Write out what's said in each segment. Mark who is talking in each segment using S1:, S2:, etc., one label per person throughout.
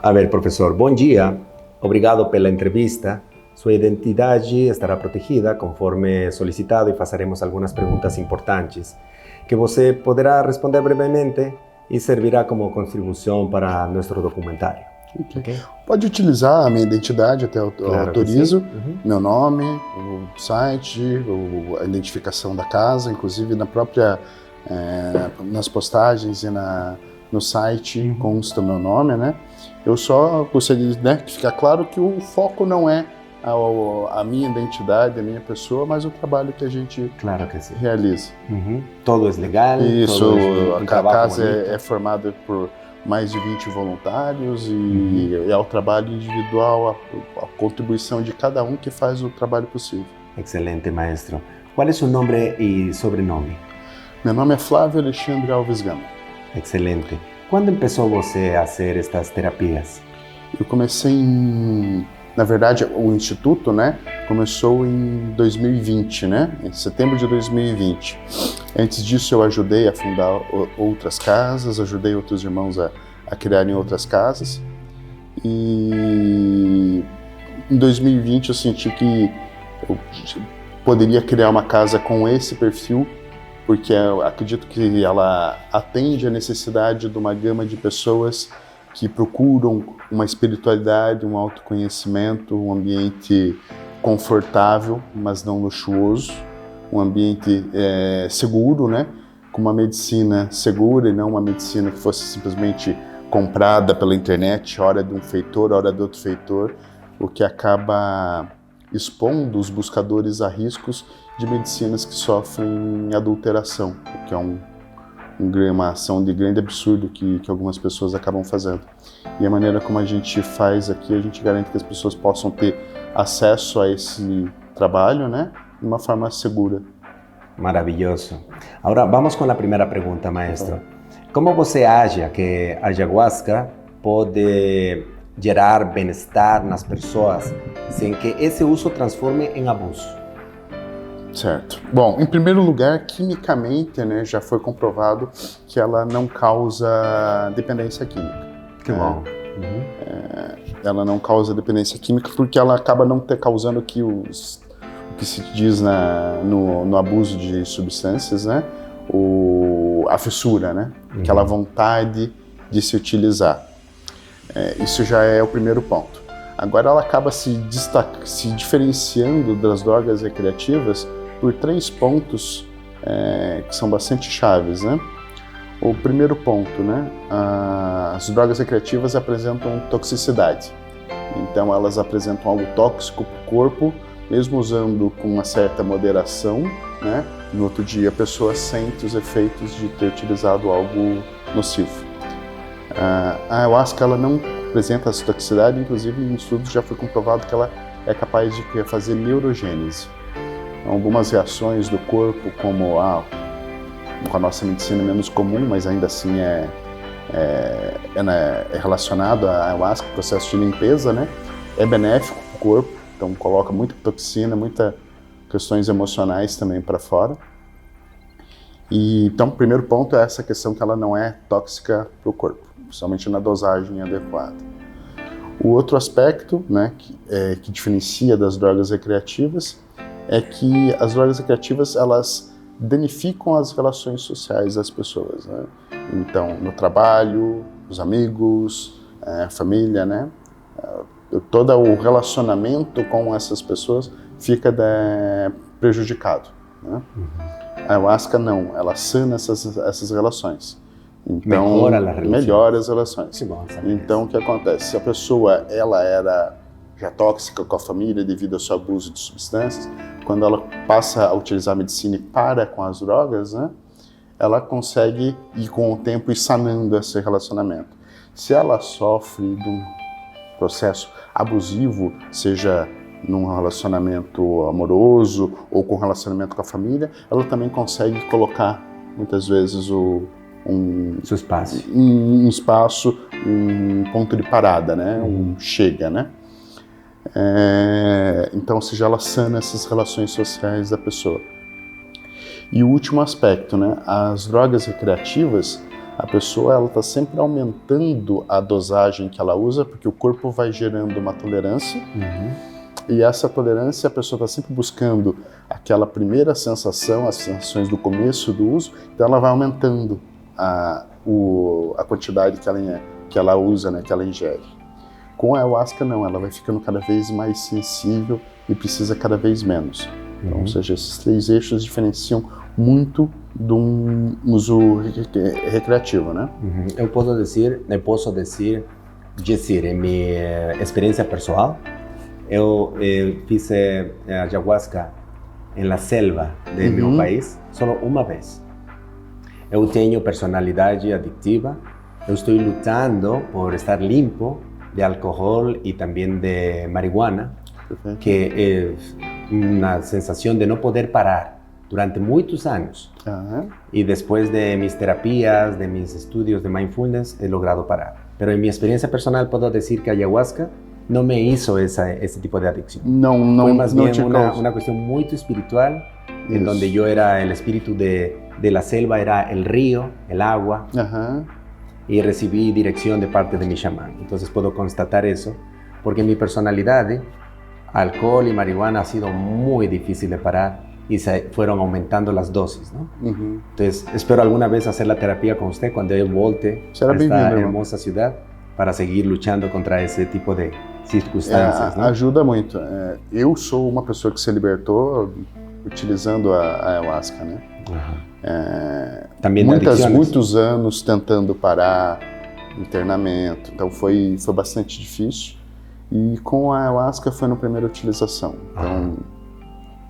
S1: A ver, professor, bom dia. Obrigado pela entrevista. Sua identidade estará protegida conforme solicitado e faremos algumas perguntas importantes que você poderá responder brevemente e servirá como contribuição para nosso documentário.
S2: Okay. Pode utilizar a minha identidade, até eu autorizo, meu nome, o site, a identificação da casa, inclusive na própria, nas postagens e no site consta o meu nome, né? Eu só gostaria de ficar claro que o foco não é a minha identidade, a minha pessoa, mas o trabalho que a gente realiza.
S1: Todo é legal.
S2: Isso,
S1: todo
S2: a casa é formada por mais de 20 voluntários e é o trabalho individual, a contribuição de cada um que faz o trabalho possível.
S1: Excelente, maestro. Qual é seu nome e sobrenome?
S2: Meu nome é Flávio Alexandre Alves Gama.
S1: Excelente. Quando começou você a fazer estas terapias?
S2: Eu comecei na verdade, o Instituto, né, começou em 2020, né, em setembro de 2020. Antes disso, eu ajudei a fundar outras casas, ajudei outros irmãos a criarem outras casas. E em 2020 eu senti que eu poderia criar uma casa com esse perfil, porque eu acredito que ela atende a necessidade de uma gama de pessoas que procuram uma espiritualidade, um autoconhecimento, um ambiente confortável, mas não luxuoso, um ambiente seguro, né? Com uma medicina segura e não uma medicina que fosse simplesmente comprada pela internet, hora de um feitor, hora de outro feitor, o que acaba expondo os buscadores a riscos de medicinas que sofrem adulteração, que é uma ação de grande absurdo que algumas pessoas acabam fazendo. E a maneira como a gente faz aqui, a gente garante que as pessoas possam ter acesso a esse trabalho, né, de uma forma segura.
S1: Maravilhoso. Agora, vamos com a primeira pergunta, maestro. Como você acha que a ayahuasca pode gerar bem-estar nas pessoas sem que esse uso transforme em abuso?
S2: Certo. Bom, em primeiro lugar, quimicamente, né, já foi comprovado que ela não causa dependência química.
S1: Que bom.
S2: Ela não causa dependência química porque ela acaba não causando o que se diz no abuso de substâncias, né, a fissura, né, aquela vontade de se utilizar. Isso já é o primeiro ponto. Agora ela acaba se diferenciando das drogas recreativas por 3 pontos que são bastante chaves, né? O primeiro ponto, né? As drogas recreativas apresentam toxicidade. Então elas apresentam algo tóxico para o corpo, mesmo usando com uma certa moderação, né? No outro dia a pessoa sente os efeitos de ter utilizado algo nocivo. A ayahuasca ela não apresenta essa toxicidade, inclusive em estudos já foi comprovado que ela é capaz de fazer neurogênese. Algumas reações do corpo, como com a nossa medicina menos comum, mas ainda assim é relacionado à ayahuasca, processo de limpeza, né? É benéfico para o corpo, então coloca muita toxina, muitas questões emocionais também para fora. Então, o primeiro ponto é essa questão que ela não é tóxica para o corpo, principalmente na dosagem adequada. O outro aspecto, né, que diferencia das drogas recreativas é que as drogas recreativas elas danificam as relações sociais das pessoas, né? Então, no trabalho, os amigos, a família, né? Todo o relacionamento com essas pessoas fica prejudicado, né? A ayahuasca não, ela sana essas relações. Então, melhora as relações. Então, o que acontece? Se a pessoa ela era já tóxica com a família devido ao seu abuso de substâncias, quando ela passa a utilizar a medicina e para com as drogas, né, ela consegue ir com o tempo e sanando esse relacionamento. Se ela sofre de um processo abusivo, seja num relacionamento amoroso ou com relacionamento com a família, ela também consegue colocar muitas vezes um espaço, um ponto de parada, né? Chega, né? Então, ou seja, ela sana essas relações sociais da pessoa. E o último aspecto, né? As drogas recreativas, A pessoa ela está sempre aumentando a dosagem que ela usa, porque o corpo vai gerando uma tolerância, e essa tolerância a pessoa está sempre buscando aquela primeira sensação, as sensações do começo do uso, então ela vai aumentando a quantidade que ela usa, né, que ela ingere. Com a ayahuasca não, ela vai ficando cada vez mais sensível e precisa cada vez menos. Então, ou seja, esses 3 eixos diferenciam muito de um uso recreativo, né?
S1: Eu posso dizer, em minha experiência pessoal, eu fiz ayahuasca na selva do meu país só uma vez. Eu tenho personalidade adictiva, eu estou lutando por estar limpo de álcool e também de marihuana, que é uma sensação de não poder parar durante muitos anos. E depois de mis terapias, de mis estudios de mindfulness, he logrado parar. Pero en mi experiencia personal puedo decir que ayahuasca no me hizo ese tipo de adicción. Fue más bien una cuestión muy espiritual, en donde yo era el espíritu de la selva, era el río, el agua, y recibí dirección de parte de mi chamán. Entonces puedo constatar eso, porque mi personalidad, alcohol y marihuana ha sido muy difícil de parar y se fueron aumentando las dosis, ¿no? Entonces espero alguna vez hacer la terapia con usted cuando yo volte a esta hermosa ciudad para seguir luchando contra esse tipo de circunstâncias.
S2: Ajuda muito. Eu sou uma pessoa que se libertou utilizando a ayahuasca, né? Muitos anos tentando parar, internamento, então foi bastante difícil. E com a ayahuasca foi na primeira utilização, então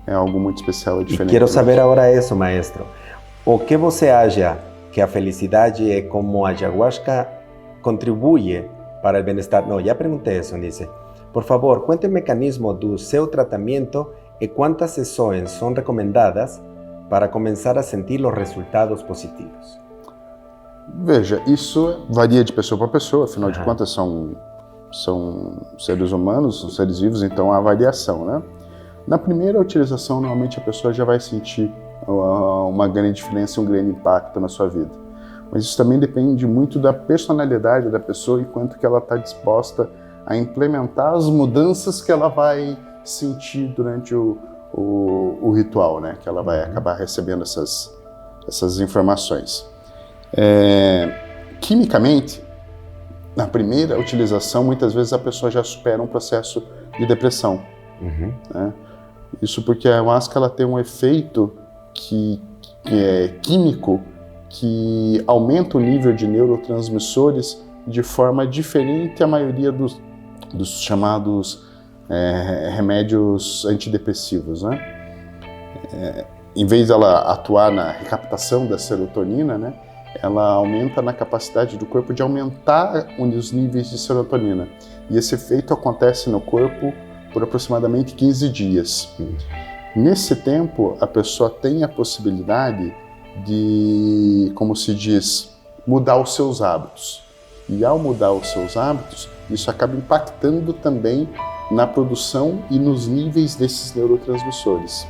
S2: é algo muito especial, diferente.
S1: E quero saber agora isso, maestro. O que você acha que a felicidade é como a ayahuasca contribuye para o bem-estar? Não, já perguntei isso, dice. Por favor, cuente o mecanismo do seu tratamento e quantas sessões são recomendadas para começar a sentir os resultados positivos.
S2: Veja, isso varia de pessoa para pessoa, afinal de contas são seres humanos, são seres vivos, então há variação, né? Na primeira utilização, normalmente a pessoa já vai sentir uma grande diferença, um grande impacto na sua vida. Mas isso também depende muito da personalidade da pessoa e quanto que ela está disposta a implementar as mudanças que ela vai sentir durante o ritual, né? Que ela vai acabar recebendo essas informações. Quimicamente, na primeira utilização, muitas vezes a pessoa já supera um processo de depressão. Né? Isso porque a ayahuasca ela tem um efeito que é químico, que aumenta o nível de neurotransmissores de forma diferente à maioria dos chamados remédios antidepressivos, né? Em vez dela atuar na recaptação da serotonina, né, ela aumenta na capacidade do corpo de aumentar os níveis de serotonina. E esse efeito acontece no corpo por aproximadamente 15 dias. Nesse tempo, a pessoa tem a possibilidade de, como se diz, mudar os seus hábitos. E ao mudar os seus hábitos, isso acaba impactando também na produção e nos níveis desses neurotransmissores.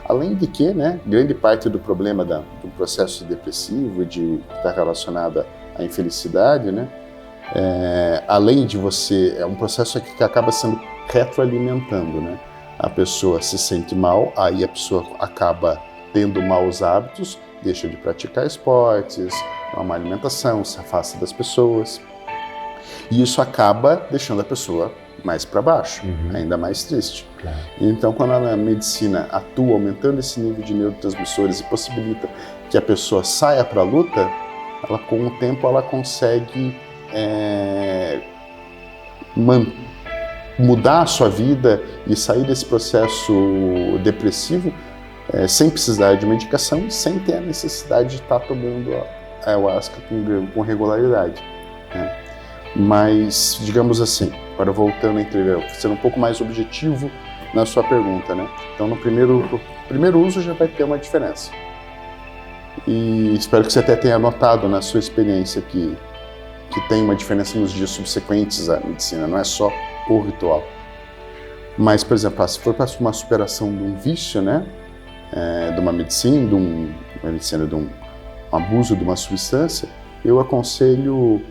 S2: Além de que, né, grande parte do problema do processo depressivo, que está relacionado à infelicidade, né, além de é um processo que acaba sendo retroalimentando, né? A pessoa se sente mal, aí a pessoa acaba tendo maus hábitos, deixa de praticar esportes, uma má alimentação, se afasta das pessoas. E isso acaba deixando a pessoa mais para baixo, ainda mais triste. Claro. Então, quando a medicina atua aumentando esse nível de neurotransmissores e possibilita que a pessoa saia para a luta, com o tempo ela consegue mudar a sua vida e sair desse processo depressivo sem precisar de medicação e sem ter a necessidade de estar tomando a ayahuasca com regularidade. Né? Mas, digamos assim, agora voltando sendo um pouco mais objetivo na sua pergunta, né? Então, no primeiro uso já vai ter uma diferença. E espero que você até tenha notado na sua experiência que tem uma diferença nos dias subsequentes à medicina, não é só o ritual. Mas, por exemplo, se for para uma superação de um vício, né? De uma medicina, de um abuso de uma substância, eu aconselho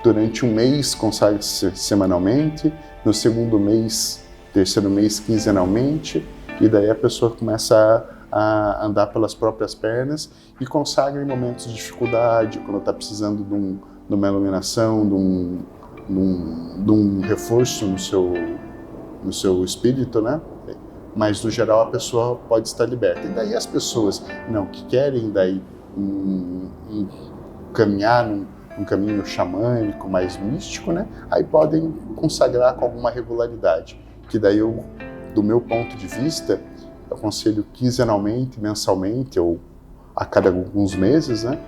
S2: durante um mês, consagre-se semanalmente, no segundo mês, terceiro mês, quinzenalmente, e daí a pessoa começa a andar pelas próprias pernas e consagra em momentos de dificuldade, quando está precisando de uma iluminação, de um reforço no seu espírito, né? Mas no geral a pessoa pode estar liberta. E daí as pessoas que querem daí caminhar num caminho xamânico, mais místico, né? Aí podem consagrar com alguma regularidade, que daí eu, do meu ponto de vista, eu aconselho quinzenalmente, mensalmente ou a cada alguns meses, né?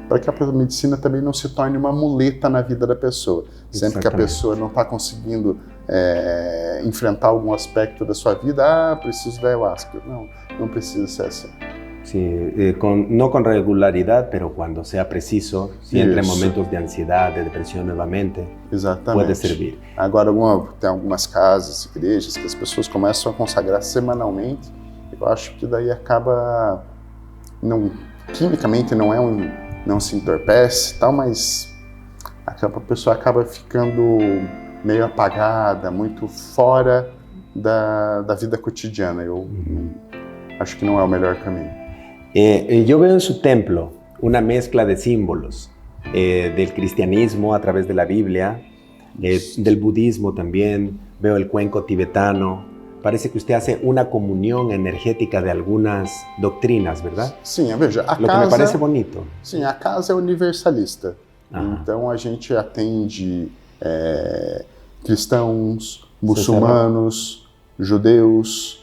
S2: Para que a medicina também não se torne uma muleta na vida da pessoa. Sempre que a pessoa não está conseguindo enfrentar algum aspecto da sua vida, preciso da ayahuasca. Não precisa ser assim.
S1: Sí, no con regularidad, pero cuando sea preciso, si entre momentos de ansiedad, de depresión nuevamente, pode servir.
S2: Agora, tem algumas casas, igrejas, que as pessoas começam a consagrar semanalmente. Eu acho que daí acaba, quimicamente não se entorpece, tal, mas a pessoa acaba ficando meio apagada, muito fora da vida cotidiana. Eu acho que não é o melhor caminho.
S1: Yo veo en su templo una mezcla de símbolos del cristianismo a través de la Biblia, del budismo también, veo el cuenco tibetano. Parece que usted hace una comunión energética de algunas doctrinas, ¿verdad?
S2: Sim, veja,
S1: Lo que me parece bonito.
S2: Sim, a casa é universalista. Então a gente atende cristãos, muçulmanos, judeus,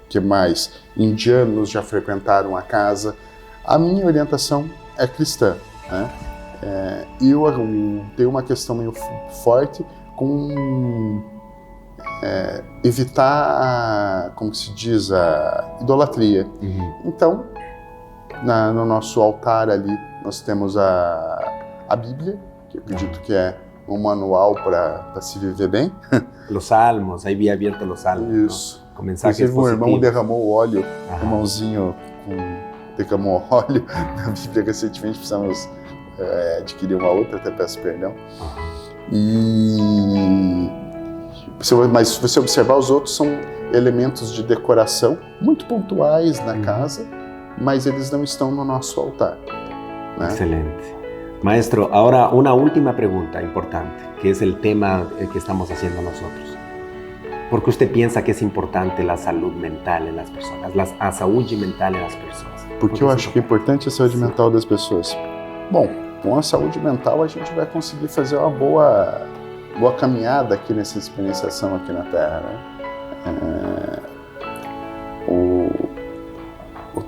S2: que mais? Indianos já frequentaram a casa. A minha orientação é cristã, né? E eu tenho uma questão meio forte com evitar, como se diz, a idolatria. Então, no nosso altar ali, nós temos a Bíblia, que eu acredito que é um manual para se viver bem.
S1: Los salmos, aí vi aberto los salmos.
S2: Isso.
S1: ¿No? Com mensagens
S2: positivos.
S1: Um
S2: irmão derramou óleo, um irmãozinho derramou óleo na Bíblia recentemente, precisamos adquirir uma outra, até peço perdão. Mas se você observar, os outros são elementos de decoração muito pontuais na casa, mas eles não estão no nosso altar. Né?
S1: Excelente. Maestro, ahora una última pregunta importante, que es el tema que estamos haciendo nosotros. ¿Por qué usted piensa que es importante la salud mental en las personas, a saúde mental en las pessoas?
S2: Porque eu acho que é importante a saúde mental das pessoas. Bom, com a saúde mental a gente vai conseguir fazer uma boa caminhada aqui nessa experienciação aqui na Terra, né?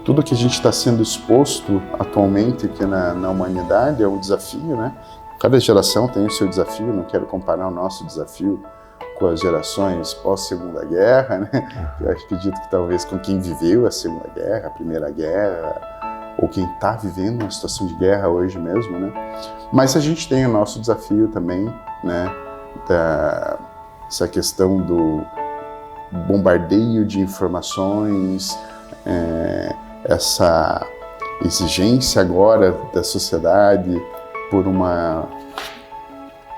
S2: Tudo que a gente está sendo exposto atualmente aqui na humanidade é um desafio, né? Cada geração tem o seu desafio, não quero comparar o nosso desafio com as gerações pós-Segunda Guerra, né? Eu acredito que talvez com quem viveu a Segunda Guerra, a Primeira Guerra, ou quem está vivendo uma situação de guerra hoje mesmo, né? Mas a gente tem o nosso desafio também, né? Essa questão do bombardeio de informações, essa exigência agora da sociedade por uma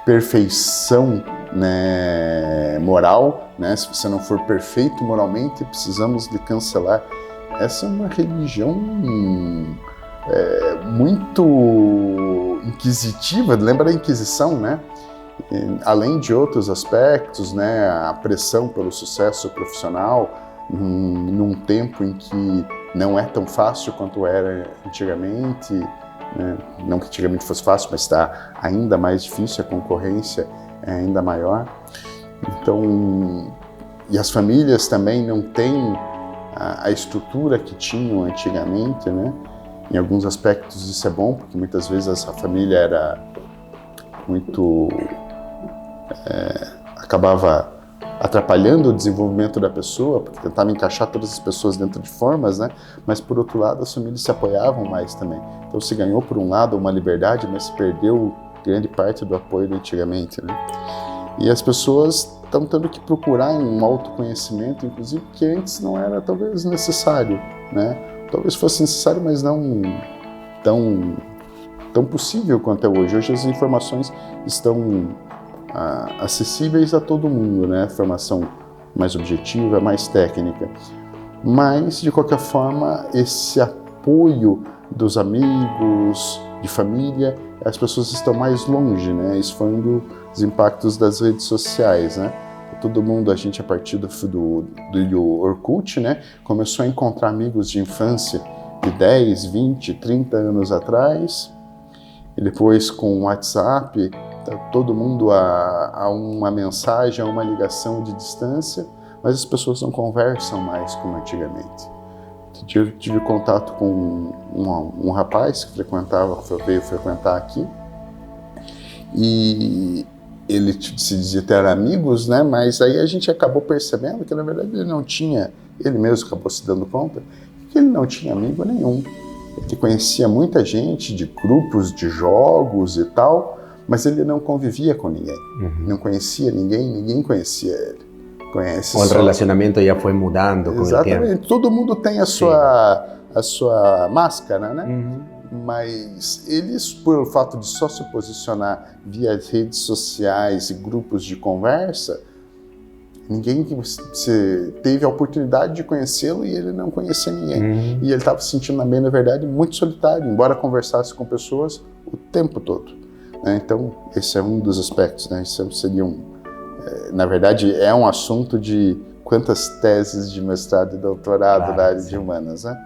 S2: perfeição, né, moral, né? Se você não for perfeito moralmente, precisamos de cancelar. Essa é uma religião muito inquisitiva, lembra da Inquisição, né? Além de outros aspectos, né, a pressão pelo sucesso profissional, num tempo em que não é tão fácil quanto era antigamente, né? Não que antigamente fosse fácil, mas está ainda mais difícil, a concorrência é ainda maior. Então, e as famílias também não têm a estrutura que tinham antigamente, né? Em alguns aspectos isso é bom, porque muitas vezes essa família era muito... acabava atrapalhando o desenvolvimento da pessoa, porque tentava encaixar todas as pessoas dentro de formas, né? Mas por outro lado as famílias se apoiavam mais também. Então se ganhou por um lado uma liberdade, mas se perdeu grande parte do apoio de antigamente, né? E as pessoas estão tendo que procurar um autoconhecimento, inclusive, que antes não era talvez necessário, né? Talvez fosse necessário, mas não tão tão possível quanto é hoje. Hoje as informações estão acessíveis a todo mundo, né? Formação mais objetiva, mais técnica. Mas, de qualquer forma, esse apoio dos amigos, de família, as pessoas estão mais longe, né? Isso foi um dos impactos das redes sociais, né? Todo mundo, a gente, a partir do Orkut, né? Começou a encontrar amigos de infância de 10, 20, 30 anos atrás. E depois, com o WhatsApp, todo mundo a uma mensagem, a uma ligação de distância, mas as pessoas não conversam mais como antigamente. Eu tive contato com um rapaz que veio frequentar aqui, e ele se dizia ter amigos, né? Mas aí a gente acabou percebendo que, na verdade, ele mesmo acabou se dando conta que ele não tinha amigo nenhum. Ele conhecia muita gente de grupos de jogos e tal, mas ele não convivia com ninguém. Não conhecia ninguém, ninguém conhecia ele.
S1: O relacionamento já foi mudando com o tempo.
S2: Todo mundo tem a sua máscara, né? Mas eles, por fato de só se posicionar via redes sociais e grupos de conversa, ninguém teve a oportunidade de conhecê-lo e ele não conhecia ninguém. E ele estava se sentindo, na verdade, muito solitário, embora conversasse com pessoas o tempo todo, né? Então, esse é um dos aspectos, né? Isso seria na verdade, é um assunto de quantas teses de mestrado e doutorado na área de humanas, né?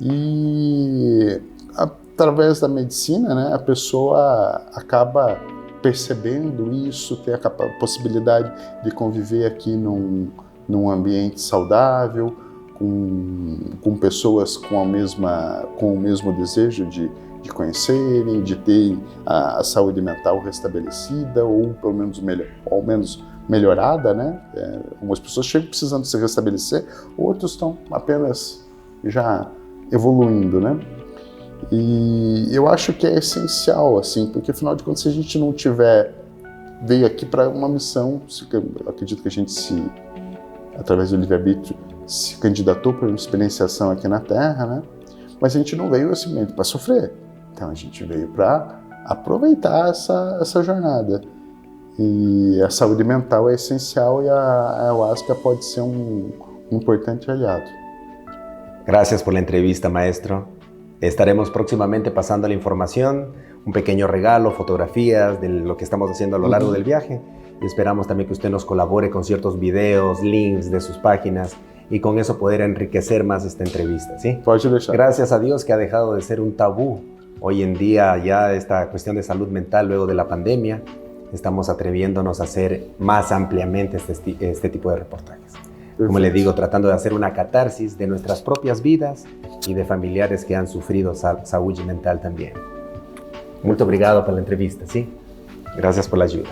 S2: E através da medicina, né, a pessoa acaba percebendo isso, ter a possibilidade de conviver aqui num ambiente saudável, com pessoas com o mesmo desejo de conhecerem, de ter a saúde mental restabelecida ou pelo menos melhorada, né? Algumas pessoas chegam precisando se restabelecer, outros estão apenas já evoluindo, né? E eu acho que é essencial, assim, porque afinal de contas, se a gente não veio aqui para uma missão, eu acredito que a gente através do livre-arbítrio, se candidatou para uma experienciação aqui na Terra, né? Mas a gente não veio assim para sofrer. Então a gente veio para aproveitar essa jornada. E a saúde mental é essencial e a ayahuasca pode ser um importante aliado.
S1: Gracias por la entrevista, maestro. Estaremos próximamente pasando la información, un pequeño regalo, fotografías de lo que estamos haciendo a lo largo del viaje. Y esperamos también que usted nos colabore con ciertos videos, links de sus páginas y con eso poder enriquecer más esta entrevista, ¿sí? Gracias a Dios que ha dejado de ser un tabú. Hoy en día ya esta cuestión de salud mental luego de la pandemia, estamos atreviéndonos a hacer más ampliamente este tipo de reportajes. Como le digo, tratando de hacer una catarsis de nuestras propias vidas y de familiares que han sufrido saúde mental también. Muito obrigado pela entrevista, ¿sí? Gracias por la ayuda.